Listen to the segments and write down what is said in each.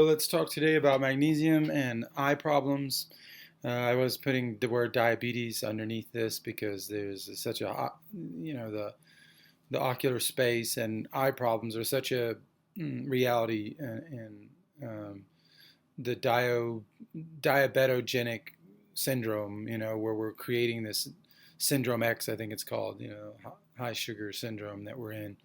let's talk today about magnesium and eye problems. I was putting the word diabetes underneath this because there's such a, the ocular space and eye problems are such a reality in the diabetogenic syndrome, where we're creating this syndrome X, I think it's called, high sugar syndrome that we're in.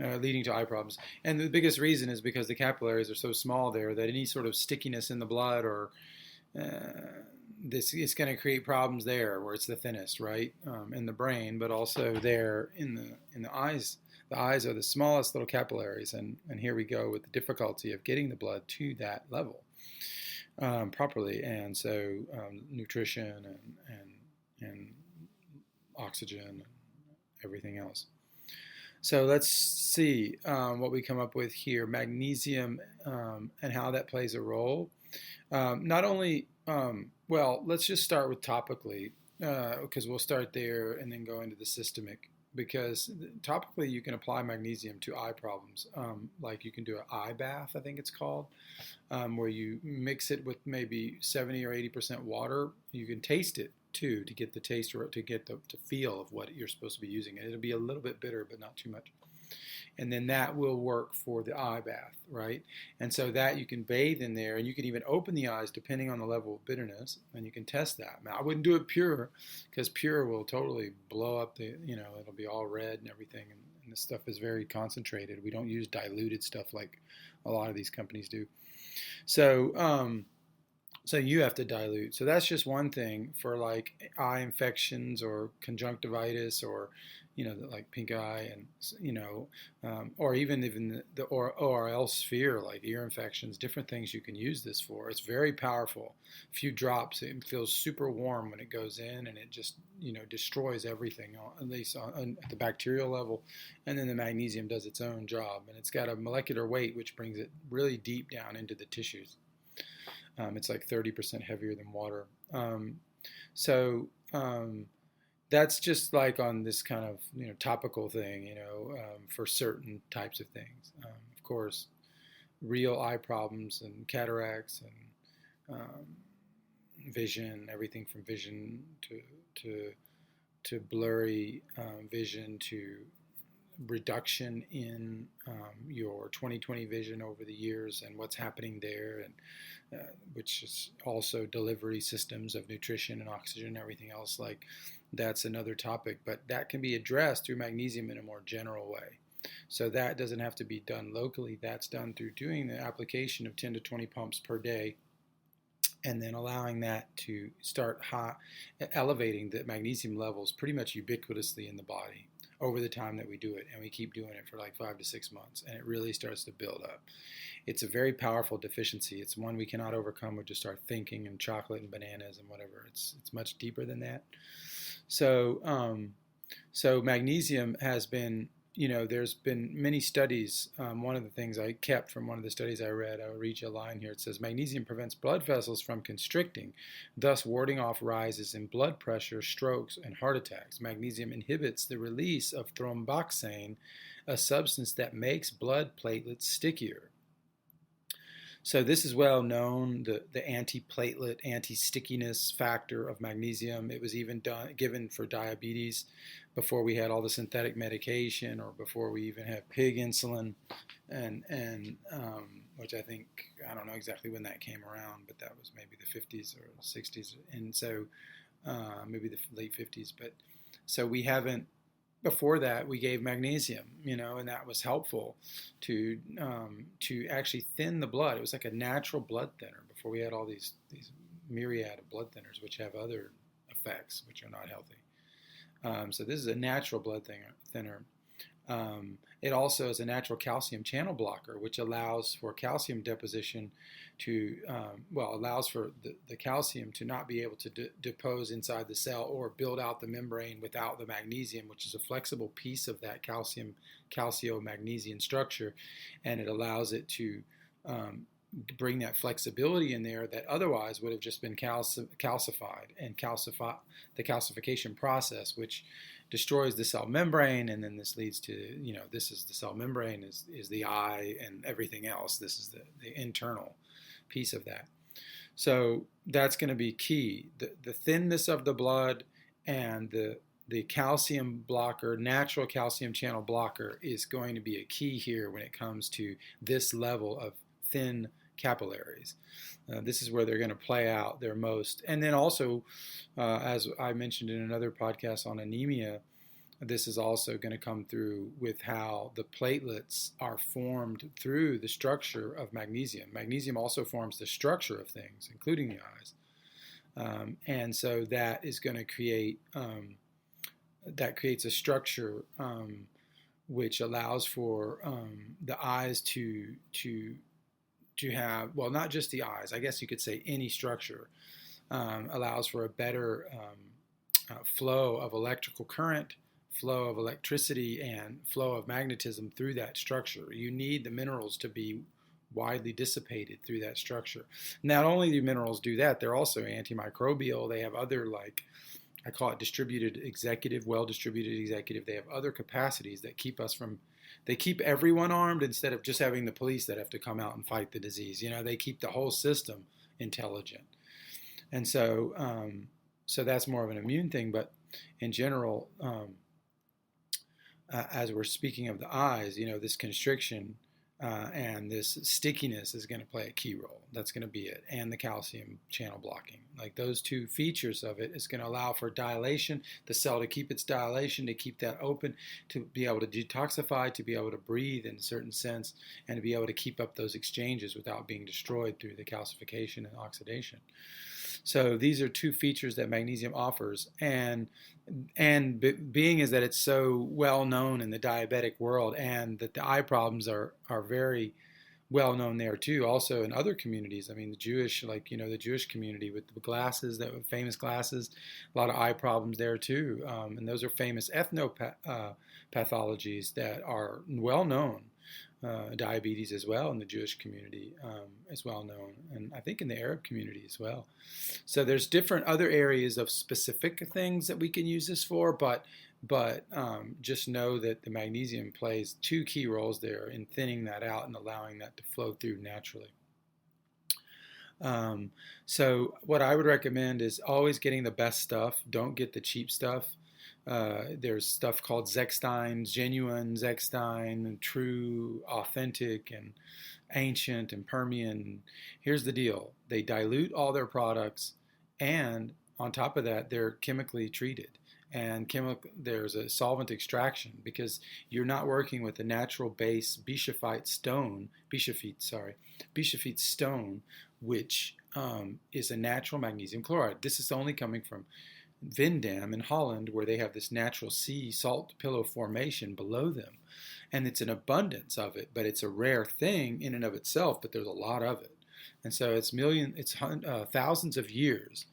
Leading to eye problems. And the biggest reason is because the capillaries are so small there that any sort of stickiness in the blood or this is going to create problems there where it's the thinnest, right, in the brain, but also there in the eyes. The eyes are the smallest little capillaries, and here we go with the difficulty of getting the blood to that level properly, and so nutrition and oxygen and everything else. So let's see what we come up with here. Magnesium and how that plays a role. Not only, let's just start with topically because we'll start there and then go into the systemic. Because topically you can apply magnesium to eye problems. Like you can do an eye bath, I think it's called, where you mix it with maybe 70 or 80% water. You can taste it too to get the taste or to get the feel of what you're supposed to be using. And it'll be a little bit bitter, but not too much. And then that will work for the eye bath, right? And so that you can bathe in there, and you can even open the eyes depending on the level of bitterness, and you can test that. Now, I wouldn't do it pure, because pure will totally blow up it'll be all red and everything, and this stuff is very concentrated. We don't use diluted stuff like a lot of these companies do. So, so you have to dilute. So that's just one thing for like eye infections or conjunctivitis or, like pink eye and, or even the ORL sphere, like ear infections, different things you can use this for. It's very powerful. A few drops, it feels super warm when it goes in, and it just, destroys everything, at least at the bacterial level. And then the magnesium does its own job. And it's got a molecular weight, which brings it really deep down into the tissues. It's like 30% heavier than water. That's just like on this kind of topical thing, for certain types of things. Of course, real eye problems and cataracts and vision, everything from vision to blurry vision to reduction in your 20/20 vision over the years and what's happening there, and which is also delivery systems of nutrition and oxygen and everything else. Like that's another topic, but that can be addressed through magnesium in a more general way. So that doesn't have to be done locally. That's done through doing the application of 10 to 20 pumps per day, and then allowing that to start elevating the magnesium levels pretty much ubiquitously in the body over the time that we do it, and we keep doing it for like 5 to 6 months, and it really starts to build up. It's a very powerful deficiency. It's one we cannot overcome with just our thinking and chocolate and bananas and whatever. It's much deeper than that. So so magnesium has been, there's been many studies. One of the things I kept from one of the studies I read, I'll read you a line here. It says, magnesium prevents blood vessels from constricting, thus warding off rises in blood pressure, strokes, and heart attacks. Magnesium inhibits the release of thromboxane, a substance that makes blood platelets stickier. So this is well known, the anti-platelet, anti-stickiness factor of magnesium. It was even given for diabetes before we had all the synthetic medication, or before we even had pig insulin, and which I think, I don't know exactly when that came around, but that was maybe the 50s or 60s, and so maybe the late 50s. But so we haven't. Before that, we gave magnesium, and that was helpful to actually thin the blood. It was like a natural blood thinner before we had all these myriad of blood thinners, which have other effects which are not healthy. So this is a natural blood thinner. It also is a natural calcium channel blocker, which allows for calcium deposition to, allows for the calcium to not be able to depose inside the cell or build out the membrane without the magnesium, which is a flexible piece of that calcio-magnesium structure, and it allows it to bring that flexibility in there that otherwise would have just been calcified, and the calcification process, which destroys the cell membrane, and then this leads to, this is the cell membrane is the eye and everything else. This is the internal piece of that. So that's going to be key. The thinness of the blood and the calcium blocker, natural calcium channel blocker, is going to be a key here when it comes to this level of thin capillaries. This is where they're going to play out their most. And then also, as I mentioned in another podcast on anemia, this is also going to come through with how the platelets are formed through the structure of magnesium. Magnesium also forms the structure of things, including the eyes. And so that is going to create, that creates a structure which allows for the eyes to have, well, not just the eyes, I guess you could say any structure, allows for a better flow of electrical current, flow of electricity, and flow of magnetism through that structure. You need the minerals to be widely dissipated through that structure. Not only do minerals do that, they're also antimicrobial. They have other, like, I call it distributed executive, well-distributed executive. They have other capacities that keep us from, they keep everyone armed instead of just having the police that have to come out and fight the disease. You know, they keep the whole system intelligent. And so, so that's more of an immune thing. But in general, as we're speaking of the eyes, you know, this constriction and this stickiness is going to play a key role. That's going to be it. And the calcium channel blocking. Like those two features of it is going to allow for dilation, the cell to keep its dilation, to keep that open, to be able to detoxify, to be able to breathe in a certain sense, and to be able to keep up those exchanges without being destroyed through the calcification and oxidation. So these are two features that magnesium offers, and being is that it's so well known in the diabetic world, and that the eye problems are very well known there too. Also in other communities, I mean the Jewish, like, you know, the Jewish community with the glasses, that famous glasses, a lot of eye problems there too, and those are famous ethnopathologies that are well known. Diabetes as well in the Jewish community is well known, and I think in the Arab community as well. So there's different other areas of specific things that we can use this for, but just know that the magnesium plays two key roles there in thinning that out and allowing that to flow through naturally. So what I would recommend is always getting the best stuff. Don't get the cheap stuff. There's stuff called Zechstein, genuine Zechstein, true, authentic, and ancient, and Permian. Here's the deal. They dilute all their products, and on top of that, they're chemically treated. And there's a solvent extraction, because you're not working with the natural base bischofite stone, which is a natural magnesium chloride. This is only coming from Vindam in Holland, where they have this natural sea salt pillow formation below them, and it's an abundance of it, but it's a rare thing in and of itself, but there's a lot of it. And so it's thousands of years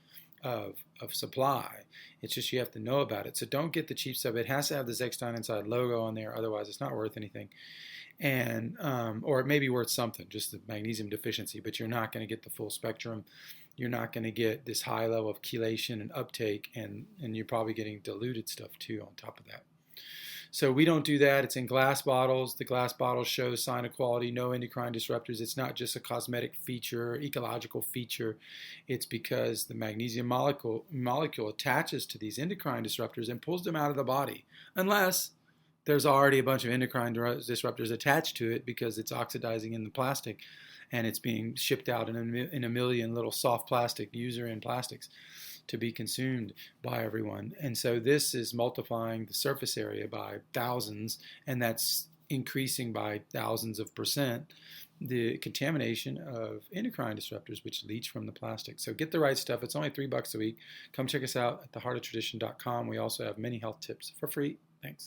of supply. It's just you have to know about it. So don't get the cheap stuff. It has to have the Zechstein Inside logo on there, otherwise it's not worth anything. And or it may be worth something, just the magnesium deficiency, but you're not going to get the full spectrum. You're not going to get this high level of chelation and uptake, and you're probably getting diluted stuff too on top of that. So we don't do that. It's in glass bottles. The glass bottles show sign of quality, no endocrine disruptors. It's not just a cosmetic feature, ecological feature. It's because the magnesium molecule attaches to these endocrine disruptors and pulls them out of the body, unless there's already a bunch of endocrine disruptors attached to it because it's oxidizing in the plastic and it's being shipped out in a million little soft plastic, user-in plastics, to be consumed by everyone. And so this is multiplying the surface area by thousands, and that's increasing by thousands of percent the contamination of endocrine disruptors, which leach from the plastic. So get the right stuff. It's only $3 a week. Come check us out at theheartoftradition.com. We also have many health tips for free. Thanks.